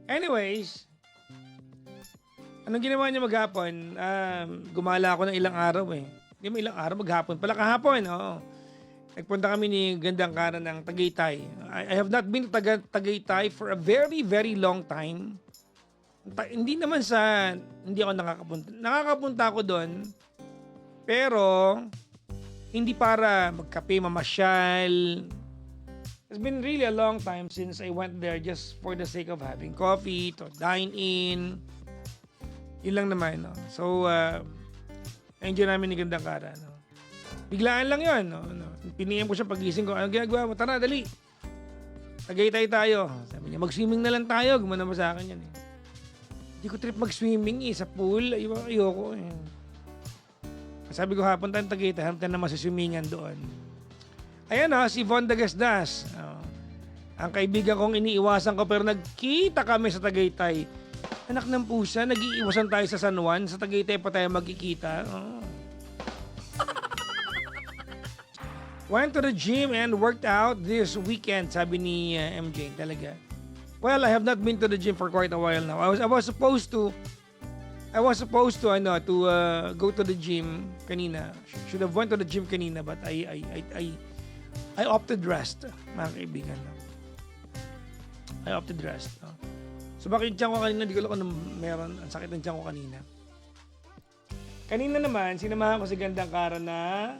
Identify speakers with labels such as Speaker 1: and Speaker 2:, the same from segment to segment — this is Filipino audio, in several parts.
Speaker 1: Anyways, anong ginawa niya maghapon? Gumala ako ng ilang araw eh. Hindi mo ilang araw, maghapon. Pala kahapon, oo. Nagpunta kami ni Gandang Kara ng Tagaytay. I have not been to Tagaytay for a very, very long time. Hindi naman sa, hindi ako nakakapunta. Nakakapunta ako doon, pero hindi para magkape, mamasyal. It's been really a long time since I went there just for the sake of having coffee, to dine in. Yun lang naman, no? So, enjoy namin ni Gandang Kara, no? Biglaan lang yun, no? Piniyam ko siya pagising ko, anong ginagawa mo? Tara, dali. Tagaytay tayo. Sabi niya, mag-swimming na lang tayo. Gumana mo sa akin yan, eh. Hindi ko trip mag-swimming, eh. Sa pool, ayoko, eh. Sabi ko, hapon tayong Tagaytay, hanap tayo na masiswimmingan doon. Ayan, si Von Dagasdas. Ang kaibigan kong iniiwasan ko, pero nagkita kami sa Tagaytay. Anak ng pusa, nag-iiwasan tayo sa San Juan. Sa Tagaytay pa tayo magkikita. Went to the gym and worked out this weekend, sabi ni MJ talaga. Well, I have not been to the gym for quite a while now. I was supposed to go to the gym kanina. Should have went to the gym kanina, but I opted rest, mga kaibigan. I opted rest. So bakit yung tiyan ko kanina, di ko alam kung meron, ang sakit ng tiyan ko kanina. Kanina naman, sinamahan ko si Gandang Kara na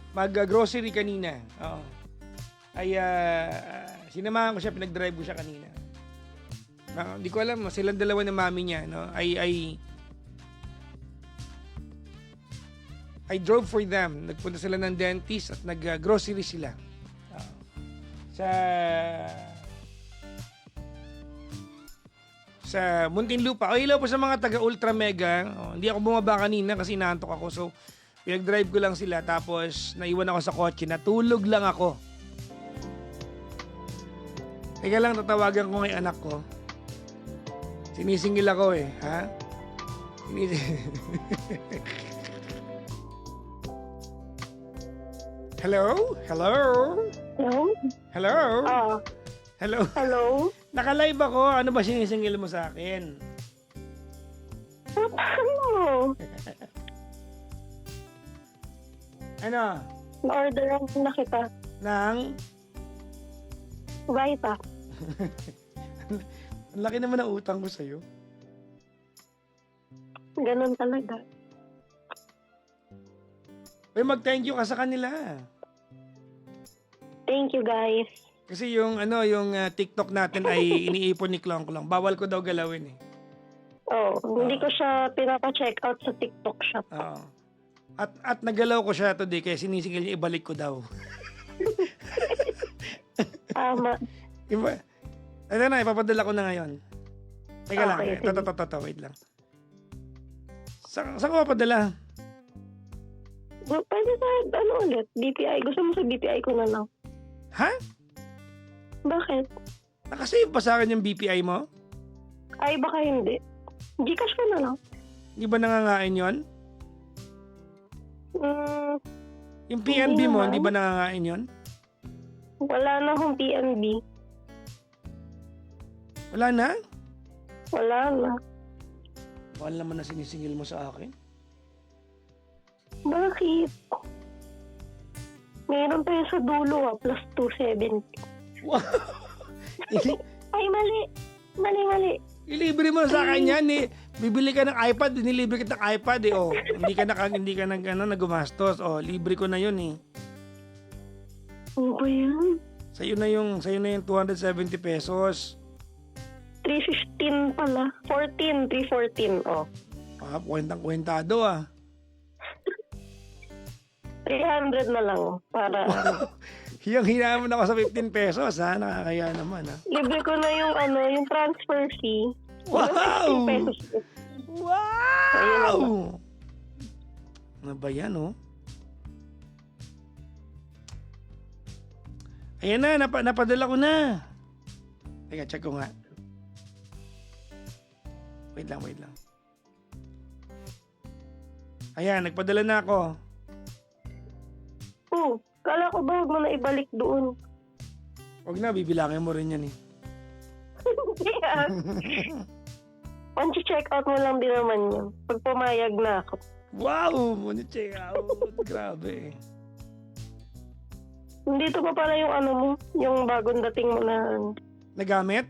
Speaker 1: mag-grocery kanina. Oo. Ay, sinamahan ko siya, pinag-drive ko siya kanina. Hindi ko alam, silang dalawa ng mami niya, no? I drove for them. Nagpunta sila ng dentist at nag-grocery sila. Sa Muntinlupa. Ilaw po sa mga taga-Ultra Mega. Hindi ako bumaba kanina kasi inaantok ako. So, pinag-drive ko lang sila. Tapos, naiwan ako sa kotse. Natulog lang ako. Teka lang, tatawagan ko ng anak ko. Sinisingil ako eh. Ha? Hello? Hello?
Speaker 2: Hello?
Speaker 1: Hello? Hello?
Speaker 2: Hello?
Speaker 1: Naka-live ako. Ano ba sinisingil mo sa akin?
Speaker 2: Ano?
Speaker 1: Ano?
Speaker 2: Na-orderan na kita.
Speaker 1: Nang?
Speaker 2: Vita.
Speaker 1: Ang laki naman ng utang ko sa'yo.
Speaker 2: Ganun talaga.
Speaker 1: Uy, mag-thank you ka sa kanila.
Speaker 2: Thank you, guys.
Speaker 1: Kasi yung TikTok natin ay iniipon ni Klong Klong. Bawal ko daw galawin eh.
Speaker 2: Hindi ko siya pinapa-check out sa TikTok shop.
Speaker 1: Oo. At nagalaw ko siya today kaya sinisingil niya ibalik ko daw.
Speaker 2: Tama.
Speaker 1: Ano na, ipapadala ko na ngayon. Teka lang,
Speaker 2: Okay, sige.
Speaker 1: wait lang. Saan ko papadala?
Speaker 2: Pwede sa, ulit? BPI. Gusto mo sa BPI ko na lang.
Speaker 1: Ha?
Speaker 2: Bakit?
Speaker 1: Nakasave pa sa akin yung BPI mo?
Speaker 2: Ay, baka hindi. Gcash ko na lang.
Speaker 1: Di ba nangangain yon? Yung PNB
Speaker 2: Hindi
Speaker 1: mo,
Speaker 2: naman.
Speaker 1: di ba nangangain yon?
Speaker 2: Wala na akong PNB.
Speaker 1: Wala na?
Speaker 2: Wala na.
Speaker 1: Mahal naman na sinisingil mo sa akin.
Speaker 2: Bakit? Meron pa yun sa dulo plus 270.
Speaker 1: Wow!
Speaker 2: Ay, mali. Mali.
Speaker 1: Ilibre mo sa akin yan eh. Bibili ka ng iPad, nilibre kita ng iPad eh. Oh, hindi ka nagumastos. Oh, libre ko na yun eh.
Speaker 2: Ano ba yan?
Speaker 1: Sa'yo na yung 270 pesos.
Speaker 2: 315 pala. 314.
Speaker 1: Kwentang-kwentado ah.
Speaker 2: 300 na lang para
Speaker 1: Hiyang-hiya mo na ako sa 15 pesos ha. Nakakaya naman ha.
Speaker 2: libre ko na yung transfer fee.
Speaker 1: Wow!
Speaker 2: 15 pesos.
Speaker 1: Wow! Ano ba yan oh? Ayan na, napadala ko na. Teka, check ko nga. Wait lang. Ayan, nagpadala na ako.
Speaker 2: Kala ko ba huwag mo na ibalik doon?
Speaker 1: Huwag na, bibilangin mo rin yan eh.
Speaker 2: Yes. Once check out mo lang din naman yun. Pag pumayag na ako.
Speaker 1: Wow! Muna check out. Grabe.
Speaker 2: Dito pa pala yung ano mo, yung bagong dating mo na
Speaker 1: Nagamit?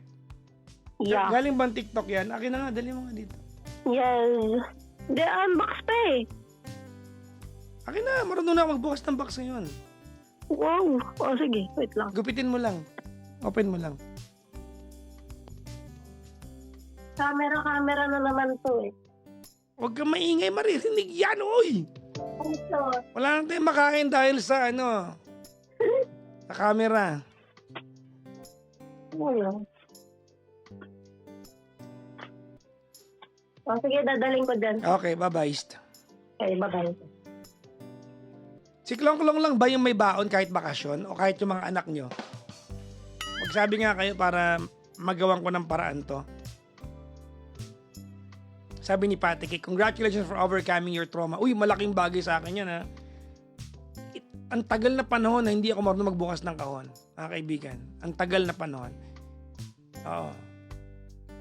Speaker 2: yeah.
Speaker 1: Galing bang TikTok yan? Akin na nga, dali mo nga dito.
Speaker 2: Yes. Di, unbox pa eh.
Speaker 1: Akin na, marunong na ako magbukas ng box ngayon.
Speaker 2: Wow. O sige, wait lang.
Speaker 1: Gupitin mo lang. Open mo lang.
Speaker 2: Camera na naman to eh.
Speaker 1: Huwag kang maingay, maririnig yan, oy!
Speaker 2: Ito.
Speaker 1: Wala nang tayong makain dahil sa sa camera.
Speaker 2: Ano? O sige, dadaling ko dyan.
Speaker 1: Okay, bye-bye.
Speaker 2: Okay, bye-bye.
Speaker 1: Si Klong-Klong lang ba yung may baon kahit bakasyon o kahit yung mga anak nyo? Magsabi nga kayo para magawan ko ng paraan to. Sabi ni Patike, congratulations for overcoming your trauma. Uy, malaking bagay sa akin yan ha. Ang tagal na panahon na hindi ako marunong magbukas ng kahon, mga kaibigan. Ang tagal na panahon. Oo.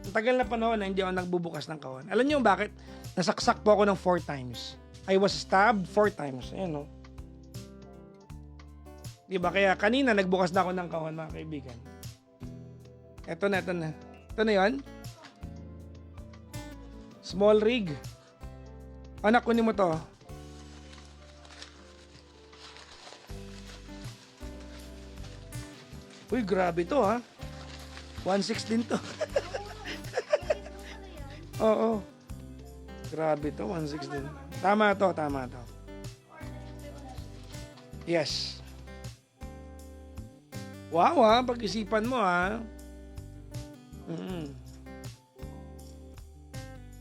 Speaker 1: Ang tagal na panahon na hindi ako nagbubukas ng kahon. Alam niyo bakit? Nasaksak po ako ng 4 times. I was stabbed 4 times. Ayan o. Diba? Kaya kanina nagbukas na ako ng kahon, mga kaibigan. Ito na. Ito na yun. Small rig. Anak, kunin mo to. Uy, grabe to ha. 1.6 din to. Oo. Grabe to, 1.6 din. Tama to. Yes. Wow ha, pag-isipan mo ha.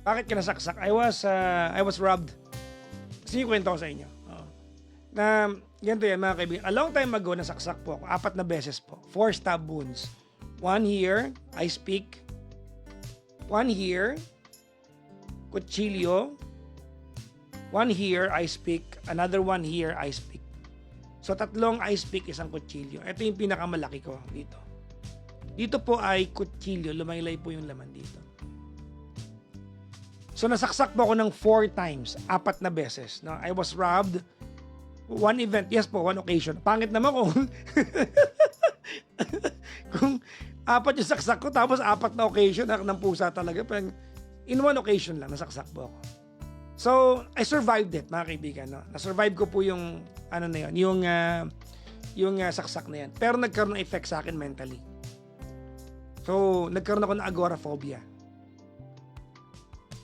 Speaker 1: Bakit ka nasaksak? I was robbed. Kasi yung kwento ko sa inyo. Na, ganito yan mga kaibigan. A long time ago, nasaksak po ako. 4 na beses po. 4 stab wounds. 1 here, ice pick. 1 here, kutsilyo. 1 here, ice pick. Another 1 here, ice pick. So, 3 ice pick, 1 kutsilyo. Ito yung pinakamalaki ko dito. Dito po ay kutsilyo. Lumaylay po yung laman dito. So, nasaksak po ako ng 4 times. 4 na beses. No? I was robbed. 1 event. Yes po, 1 occasion. Pangit naman kung kung 4 yung saksak ko tapos 4 na occasion ng pusa talaga. Pero in 1 occasion lang, nasaksak po ako. So, I survived it, mga kaibigan. No? Na-survive ko po yung na yun, yung saksak na yan. Pero nagkaroon ng effect sa akin mentally. So, nagkaroon ako ng agoraphobia.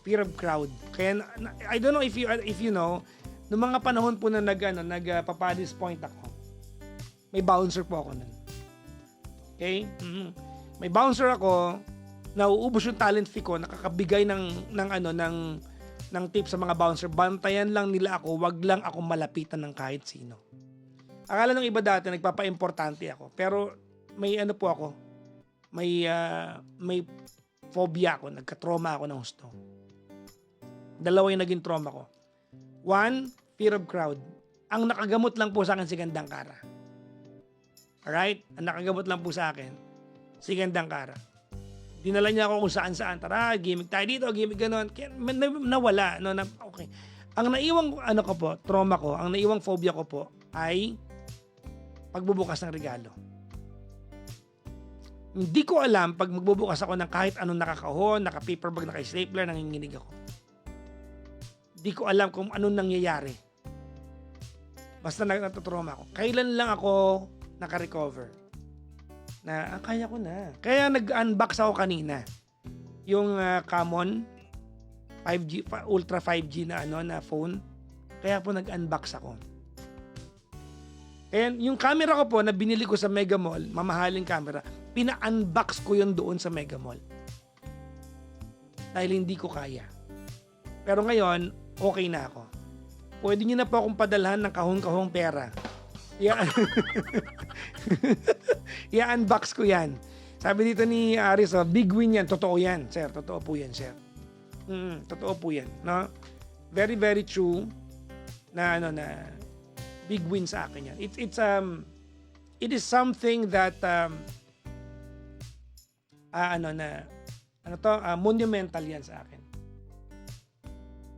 Speaker 1: Fear of crowd. Kaya, I don't know if you know, noong mga panahon po na nagpapadisappoint ako, may bouncer po ako nun. Okay? May bouncer ako, nauubos yung talent fee ko, nakakabigay ng tip sa mga bouncer. Bantayan lang nila ako, wag lang ako malapitan ng kahit sino. Akala ng iba dati, nagpapa-importante ako. Pero may po ako, may phobia ako, nagka-trauma ako ng husto. 2 yung naging trauma ko. 1, fear of crowd. Ang nakagamot lang po sa akin si Gandang Kara. Alright? Ang nakagamot lang po sa akin si Gandang Kara. Dinala niya ako kung saan-saan. Tara, gimmick tayo dito, gimmick ganon. Kaya nawala. No, okay. Ang naiwang ko po, trauma ko, ang naiwang phobia ko po ay pagbubukas ng regalo. Hindi ko alam pag magbubukas ako ng kahit anong nakakahon, naka-paperbag, naka-stapler, nanginginig ako. Hindi ko alam kung anong nangyayari. Basta natutrauma ako. Kailan lang ako naka-recover? Na kaya ko na. Kaya nag-unbox ako kanina. Yung common 5G, Ultra 5G na phone. Kaya po nag-unbox ako. Kaya yung camera ko po na binili ko sa Mega Mall, mamahaling camera, pina-unbox ko yun doon sa Mega Mall. Dahil hindi ko kaya. Pero ngayon, okay na ako. Pwede nyo na po akong padalhan ng kahong-kahong pera. I-unbox ko yan. Sabi dito ni Aris, big win yan. Totoo yan, sir. Totoo po yan, sir. Totoo po yan. No? Very, very true na big win sa akin yan. It is something that Ano to? Monumental yan sa akin.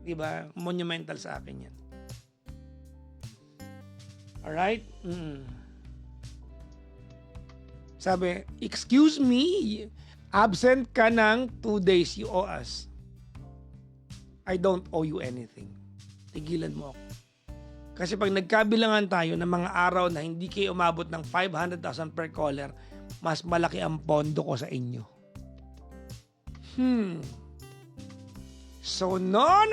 Speaker 1: Diba? Monumental sa akin yan. Alright? Sabi, excuse me, absent ka ng 2 days, you owe us. I don't owe you anything. Tigilan mo ako. Kasi pag nagkabilangan tayo ng mga araw na hindi kayo umabot ng 500,000 per caller, mas malaki ang pondo ko sa inyo. So, no.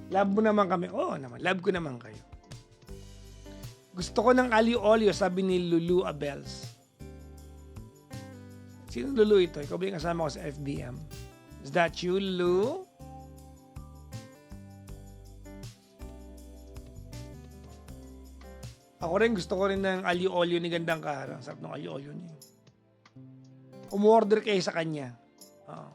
Speaker 1: Love mo naman kami. Oo naman, love ko naman kayo. Gusto ko ng aliw olio, sabi ni Lulu Abels. Sino Lulu ito? Ikaw ba yung kasama ko sa FBM? Is that you, Lulu? Ako rin, gusto ko rin ng aliw olio ni Gandang Kara. Sarap ng aliw olio niya. Umorder kayo sa kanya. Oo.